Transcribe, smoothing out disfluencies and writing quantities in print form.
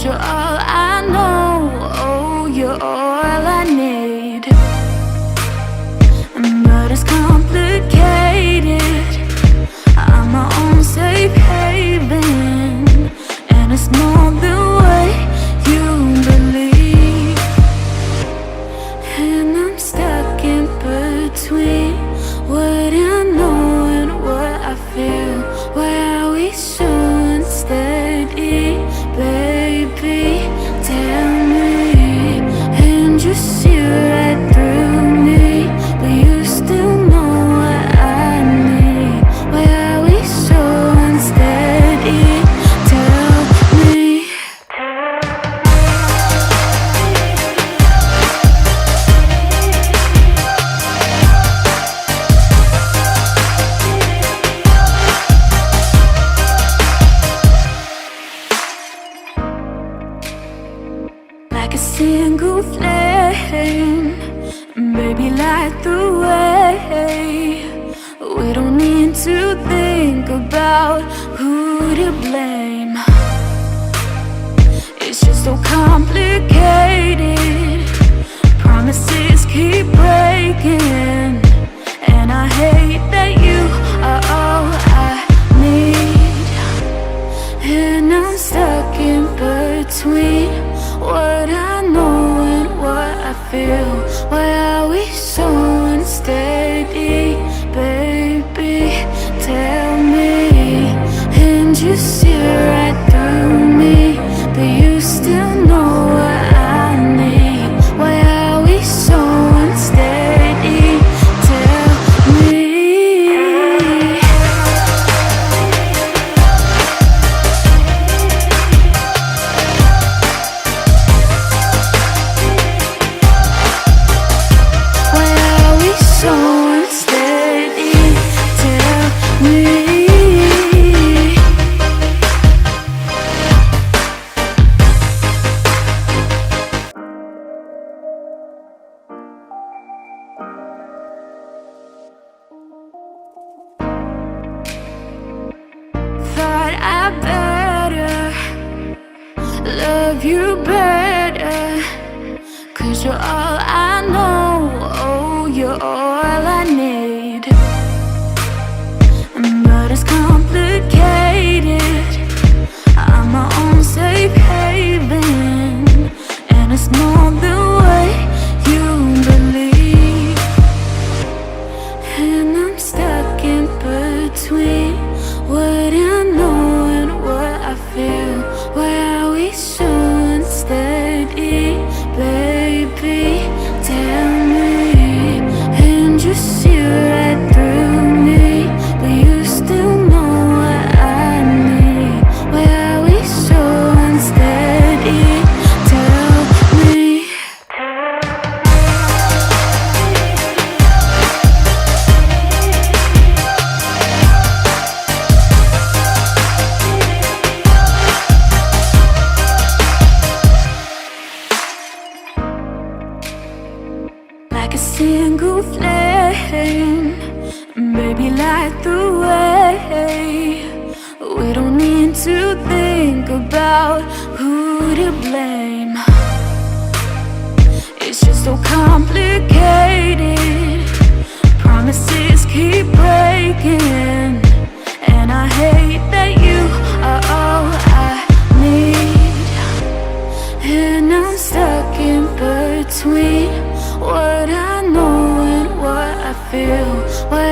you're all I know. Oh, you're all I need. But it's complicated. I'm my own safe haven, and it's not the way you believe. And I'm stuck in between what I know and what I feel. Why are we so unsteady, baby? Tell me. And you see right through me, but you still know what I need. Why are we so unsteady? Tell me. Like a single flame, baby, light the way. We don't need to think about who to blame. It's just so complicated. Promises keep breaking, and I hate that you are all I need. And I'm stuck in between what I know and what I feel. Why are we so unsteady, baby? Tell me. And you see right through me, but you still know what I need. Why are we so unsteady? Tell me. Why are we so unsteady? Tell me. Thought I better love you better, 'cause you're all I know. Oh, you're all I need. But it's complicated. I'm my own safe haven, and it's not the way you believe. And I'm stuck in between what I know and what I feel. Why are we so unsteady, baby? Tell me. And you see right through me, but you still know what I need. Why are we so unsteady? Tell me. Like a single flame, baby, light the way. We don't need to think about who to blame. It's just so complicated. Promises keep breaking, and I hate that you are all I need. And I'm stuck in between what I know and what I feel. Why